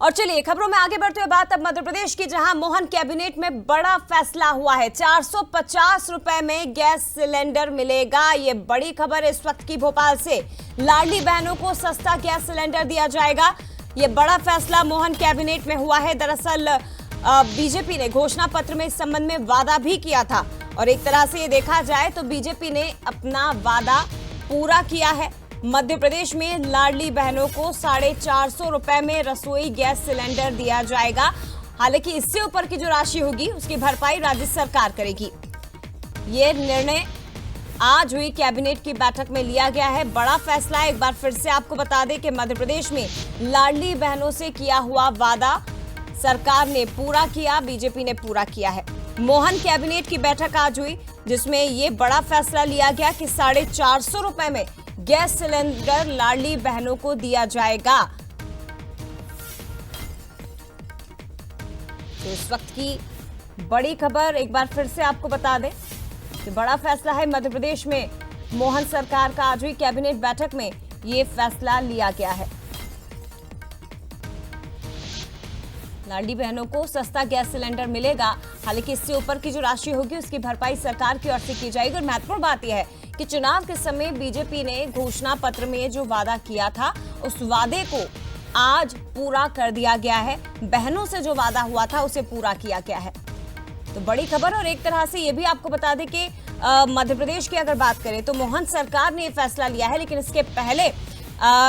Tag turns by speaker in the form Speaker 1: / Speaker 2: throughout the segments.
Speaker 1: और चलिए खबरों में आगे बढ़ते हुए बात अब मध्य प्रदेश की, जहां मोहन कैबिनेट में बड़ा फैसला हुआ है। 450 रुपए में गैस सिलेंडर मिलेगा। ये बड़ी खबर इस वक्त की भोपाल से। लाडली बहनों को सस्ता गैस सिलेंडर दिया जाएगा। ये बड़ा फैसला मोहन कैबिनेट में हुआ है। दरअसल बीजेपी ने घोषणा पत्र में इस संबंध में वादा भी किया था और एक तरह से ये देखा जाए तो बीजेपी ने अपना वादा पूरा किया है। मध्य प्रदेश में लाडली बहनों को 450 रुपए में रसोई गैस सिलेंडर दिया जाएगा। हालांकि इससे ऊपर की जो राशि होगी उसकी भरपाई राज्य सरकार करेगी। ये निर्णय आज हुई कैबिनेट की बैठक में लिया गया है। बड़ा फैसला है। एक बार फिर से आपको बता दें कि मध्य प्रदेश में लाडली बहनों से किया हुआ वादा सरकार ने पूरा किया, बीजेपी ने पूरा किया है। मोहन कैबिनेट की बैठक आज हुई जिसमें ये बड़ा फैसला लिया गया कि 450 रुपए में गैस सिलेंडर लाडली बहनों को दिया जाएगा। तो इस वक्त की बड़ी खबर एक बार फिर से आपको बता दें कि बड़ा फैसला है। मध्य प्रदेश में मोहन सरकार का आज हुई कैबिनेट बैठक में ये फैसला लिया गया है। लाडली बहनों को सस्ता गैस सिलेंडर मिलेगा। हालांकि इससे ऊपर की जो राशि होगी उसकी भरपाई सरकार की ओर से की जाएगी। और महत्वपूर्ण बात यह है कि चुनाव के समय बीजेपी ने घोषणा पत्र में जो वादा किया था उस वादे को आज पूरा कर दिया गया है। बहनों से जो वादा हुआ था उसे पूरा किया गया है। तो बड़ी खबर। और एक तरह से ये भी आपको बता दें कि मध्य प्रदेश की अगर बात करें तो मोहन सरकार ने ये फैसला लिया है, लेकिन इसके पहले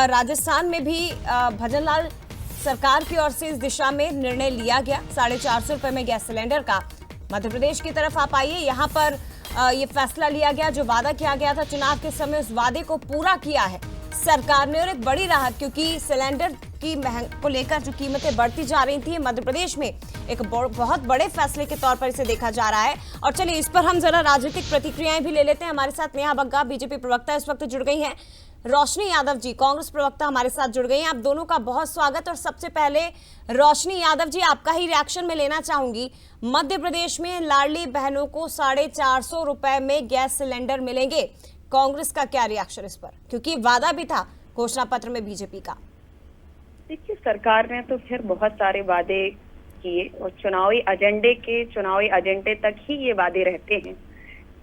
Speaker 1: राजस्थान में भी भजनलाल सरकार की ओर से इस दिशा में निर्णय लिया गया 450 रुपए में गैस सिलेंडर का। मध्य प्रदेश की तरफ आप आइए, यहाँ पर ये फैसला लिया गया। जो वादा किया गया था चुनाव के समय उस वादे को पूरा किया है सरकार ने। और एक बड़ी राहत, क्योंकि सिलेंडर की महंगाई को लेकर जो कीमतें बढ़ती जा रही थी मध्य प्रदेश में एक बहुत बड़े फैसले के तौर पर इसे देखा जा रहा है। और चलिए इस पर हम जरा राजनीतिक प्रतिक्रियाएं भी ले लेते हैं। हमारे साथ नेहा बग्गा बीजेपी प्रवक्ता इस वक्त जुड़ गई हैं, रोशनी यादव जी कांग्रेस प्रवक्ता हमारे साथ जुड़ गई हैं। आप दोनों का बहुत स्वागत। और सबसे पहले रोशनी यादव जी, आपका ही रिएक्शन में लेना चाहूंगी। मध्य प्रदेश में लाडली बहनों को 450 रुपए में गैस सिलेंडर मिलेंगे। कांग्रेस का क्या रिएक्शन इस पर, क्योंकि वादा भी था घोषणा पत्र में बीजेपी का?
Speaker 2: देखिए, सरकार ने तो फिर बहुत सारे वादे किए और चुनावी एजेंडे तक ही ये वादे रहते हैं।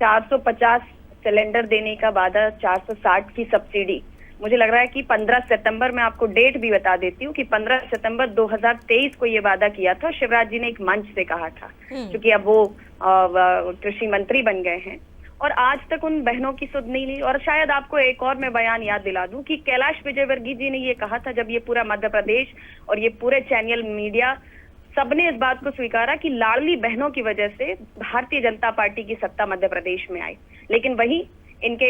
Speaker 2: 450 सिलेंडर देने का वादा, 460 की सब्सिडी। मुझे लग रहा है कि 15 सितंबर में आपको डेट भी बता देती हूँ कि 15 सितंबर 2023 को ये वादा किया था। शिवराज जी ने एक मंच से कहा था, क्योंकि अब वो कृषि मंत्री बन गए हैं और आज तक उन बहनों की सुध नहीं ली। और शायद आपको एक और मैं बयान याद दिला दूं कि कैलाश विजयवर्गीय जी ने ये कहा था, जब ये पूरा मध्य प्रदेश और ये पूरे चैनल मीडिया सबने इस बात को स्वीकारा कि लाडली बहनों की वजह से भारतीय जनता पार्टी की सत्ता मध्य प्रदेश में आई। लेकिन वही इनके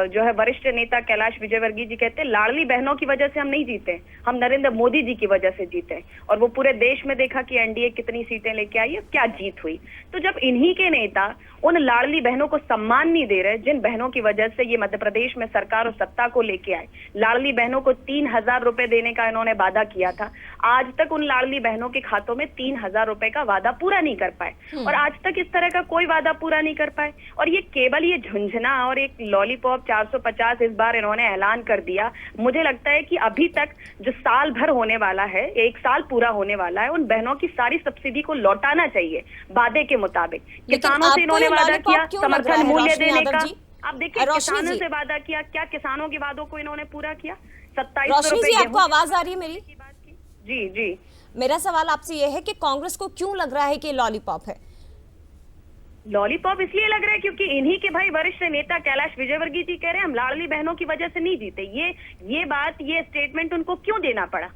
Speaker 2: जो है वरिष्ठ नेता कैलाश विजयवर्गीय जी कहते हैं लाडली बहनों की वजह से हम नहीं जीते, हम नरेंद्र मोदी जी की वजह से जीते। और वो पूरे देश में देखा कि एनडीए कितनी सीटें लेके आई है, क्या जीत हुई। तो जब इन्हीं के नेता उन लाडली बहनों को सम्मान नहीं दे रहे जिन बहनों की वजह से ये मध्य प्रदेश में सरकार और सत्ता को लेके आए, लाडली बहनों को 3000 रुपए देने का इन्होंने वादा किया था, आज तक उन लाडली बहनों के खातों में 3000 रुपए का वादा पूरा नहीं कर पाए। और आज तक इस तरह का कोई वादा पूरा नहीं कर पाए। और ये केवल ये झुंझुना और एक लॉलीपॉप 450 इस बार इन्होंने ऐलान कर दिया। मुझे लगता है कि अभी तक जो साल भर होने वाला है, 1 साल पूरा होने वाला है, उन बहनों की सारी सब्सिडी को लौटाना चाहिए वादे के मुताबिक। किसानों से इन्होंने वादा किया समर्थन मूल्य देने का। आप देखिए, किसानों से वादा किया, क्या किसानों के वादों को इन्होंने पूरा किया? 2700 रुपए।
Speaker 1: आपको आवाज आ रही है मेरी?
Speaker 2: जी जी।
Speaker 1: मेरा सवाल आपसे यह है कि कांग्रेस को क्यों लग रहा है कि लॉलीपॉप है?
Speaker 2: लॉलीपॉप इसलिए लग रहा है क्योंकि इन्हीं के भाई वरिष्ठ नेता कैलाश विजयवर्गीय जी कह रहे हैं हम लाडली बहनों की वजह से नहीं जीते। ये बात, ये स्टेटमेंट उनको क्यों देना पड़ा?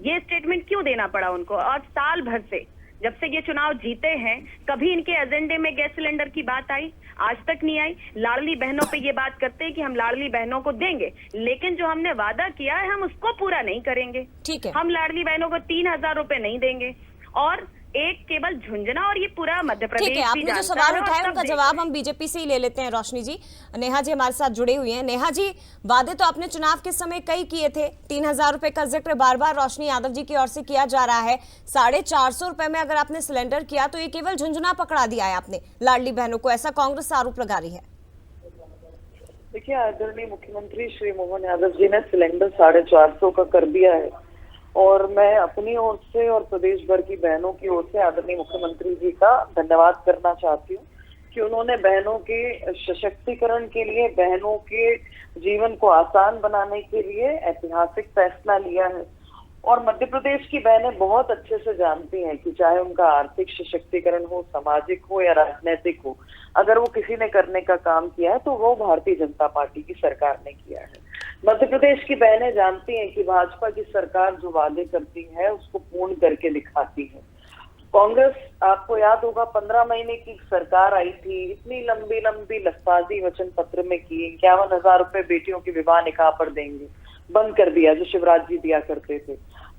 Speaker 2: ये स्टेटमेंट क्यों देना पड़ा उनको? और साल भर से जब से ये चुनाव जीते हैं कभी इनके एजेंडे में गैस सिलेंडर की बात आई? आज तक नहीं आई। लाडली बहनों पे ये बात करते हैं कि हम लाडली बहनों को देंगे, लेकिन जो हमने वादा किया है हम उसको पूरा नहीं करेंगे।
Speaker 1: ठीक है,
Speaker 2: हम लाडली बहनों को 3000 रुपए नहीं देंगे। और एक केवल झुंझुना और ये पूरा मध्य प्रदेश।
Speaker 1: ठीक है, आपने जो सवाल उठाए उनका जवाब हम बीजेपी से ही ले लेते हैं। रोशनी जी, नेहा जी हमारे साथ जुड़े हुए हैं। नेहा जी, वादे तो आपने चुनाव के समय कई किए थे। 3000 रुपए का जिक्र बार बार रोशनी यादव जी की ओर से किया जा रहा है। 450 रुपए में अगर आपने सिलेंडर किया तो ये केवल झुंझुना पकड़ा दिया है आपने लाडली बहनों को, ऐसा कांग्रेस आरोप लगा रही है।
Speaker 3: देखिए, आदरणीय मुख्यमंत्री श्री मोहन यादव जी ने सिलेंडर 450 का कर दिया है और मैं अपनी ओर से और प्रदेश भर की बहनों की ओर से आदरणीय मुख्यमंत्री जी का धन्यवाद करना चाहती हूँ कि उन्होंने बहनों के सशक्तिकरण के लिए, बहनों के जीवन को आसान बनाने के लिए ऐतिहासिक फैसला लिया है। और मध्य प्रदेश की बहनें बहुत अच्छे से जानती हैं कि चाहे उनका आर्थिक सशक्तिकरण हो, सामाजिक हो या राजनीतिक हो, अगर वो किसी ने करने का काम किया है तो वो भारतीय जनता पार्टी की सरकार ने किया है। मध्य प्रदेश की बहनें जानती हैं कि भाजपा की सरकार जो वादे करती है उसको पूर्ण करके दिखाती है। कांग्रेस, आपको याद होगा, 15 महीने की सरकार आई थी, इतनी लंबी लंबी लफाजी वचन पत्र में की 51,000 रुपए बेटियों के विवाह निकाह पर देंगे, बंद कर दिया जो शिवराज जी दिया करते थे।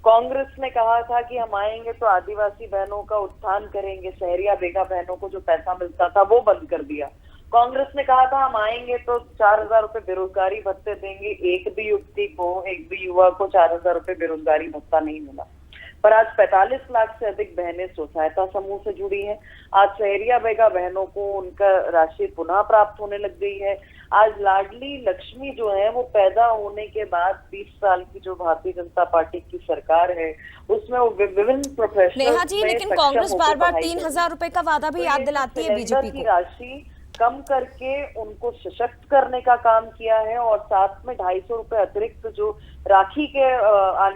Speaker 3: कांग्रेस ने कहा था कि हम आएंगे तो आदिवासी बहनों का उत्थान करेंगे, सहरिया बेगा बहनों को जो पैसा मिलता था वो बंद कर दिया। कांग्रेस ने कहा था हम आएंगे तो 4,000 रुपए बेरोजगारी भत्ते देंगे, एक भी युवती को, एक भी युवा को 4,000 रुपए बेरोजगारी भत्ता नहीं मिला। पर आज 45 लाख से अधिक बहनें स्वसहायता समूह से जुड़ी हैं। आज सहरिया बेगा बहनों को उनका राशि पुनः प्राप्त होने लग गई है। आज लाडली लक्ष्मी जो है वो पैदा होने के बाद 20 साल की जो भारतीय जनता पार्टी की सरकार है उसमें वो विभिन्न प्रोफेशनल
Speaker 1: नेहा जी, लेकिन कांग्रेस बार बार 3,000 रुपए का वादा भी याद दिलाती है बीजेपी को।
Speaker 3: राशि कम करके उनको सशक्त करने का काम किया है और साथ में 250 रुपए अतिरिक्त जो राखी के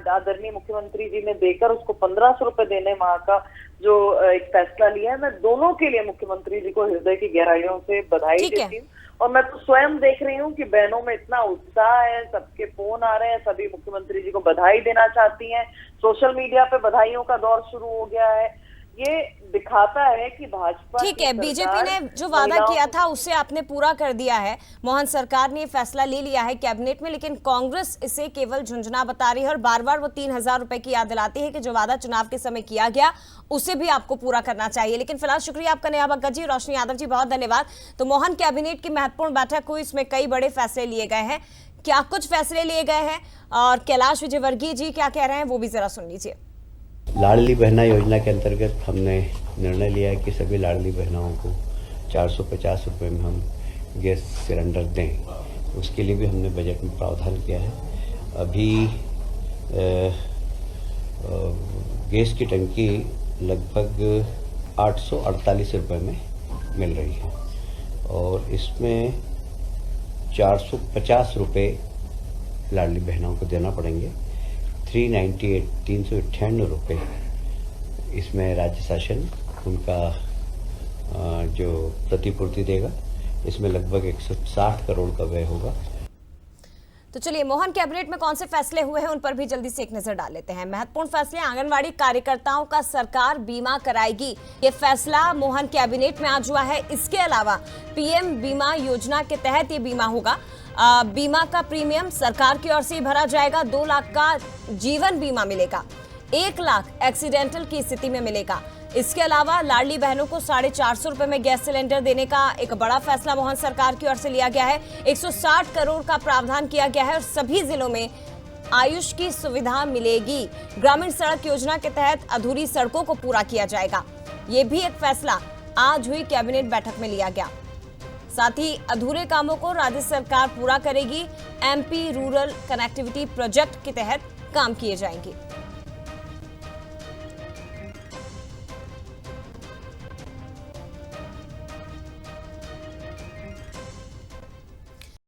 Speaker 3: आदरणीय मुख्यमंत्री जी ने देकर उसको 1,500 रुपए देने माह का जो एक फैसला लिया है, मैं दोनों के लिए मुख्यमंत्री जी को हृदय की गहराइयों से बधाई देती हूँ। और मैं तो स्वयं देख रही हूँ कि बहनों में इतना उत्साह है, सबके फोन आ रहे हैं, सभी मुख्यमंत्री जी को बधाई देना चाहती हैं। सोशल मीडिया पे बधाइयों का दौर शुरू हो गया है। ये दिखाता है कि भाजपा,
Speaker 1: ठीक है, बीजेपी ने जो वादा किया था उससे आपने पूरा कर दिया है। मोहन सरकार ने फैसला ले लिया है कैबिनेट में, लेकिन कांग्रेस इसे केवल झुंझुना बता रही है और बार बार वो 3,000 रुपए की याद दिलाती है कि जो वादा चुनाव के समय किया गया उसे भी आपको पूरा करना चाहिए। लेकिन फिलहाल शुक्रिया आपका नेहा भगत जी, रोशनी यादव जी, बहुत धन्यवाद। तो मोहन, कैबिनेट की महत्वपूर्ण बैठक हुई, इसमें कई बड़े फैसले लिए गए हैं। क्या कुछ फैसले लिए गए हैं और कैलाश विजयवर्गीय जी क्या कह रहे हैं वो भी जरा सुन लीजिए।
Speaker 4: लाडली बहना योजना के अंतर्गत हमने निर्णय लिया है कि सभी लाडली बहनाओं को 450 रुपये में हम गैस सिलेंडर दें। उसके लिए भी हमने बजट में प्रावधान किया है। अभी गैस की टंकी लगभग 848 रुपये में मिल रही है और इसमें 450 रुपये लाडली बहनों को देना पड़ेंगे। 398 रुपये इसमें राज्य शासन उनका जो प्रतिपूर्ति देगा। इसमें लगभग 160 करोड़ का व्यय होगा।
Speaker 1: तो चलिए, मोहन, कैबिनेट में कौन से फैसले हुए हैं उन पर भी जल्दी से एक नजर डाल लेते हैं। महत्वपूर्ण फैसले, आंगनवाड़ी कार्यकर्ताओं का सरकार बीमा कराएगी, ये फैसला मोहन कैबिनेट में आज हुआ है। इसके अलावा पीएम बीमा योजना के तहत ये बीमा होगा। बीमा का प्रीमियम सरकार की ओर से भरा जाएगा। 2 लाख का जीवन बीमा मिलेगा, 1 लाख एक्सीडेंटल की स्थिति में मिलेगा। इसके अलावा लाडली बहनों को 450 रुपए में गैस सिलेंडर देने का एक बड़ा फैसला मोहन सरकार की ओर से लिया गया है। 160 करोड़ का प्रावधान किया गया है और सभी जिलों में आयुष की सुविधा मिलेगी। ग्रामीण सड़क योजना के तहत अधूरी सड़कों को पूरा किया जाएगा। ये भी एक फैसला आज हुई कैबिनेट बैठक में लिया गया। साथ ही अधूरे कामों को राज्य सरकार पूरा करेगी। एमपी रूरल कनेक्टिविटी प्रोजेक्ट के तहत काम किए जाएंगे।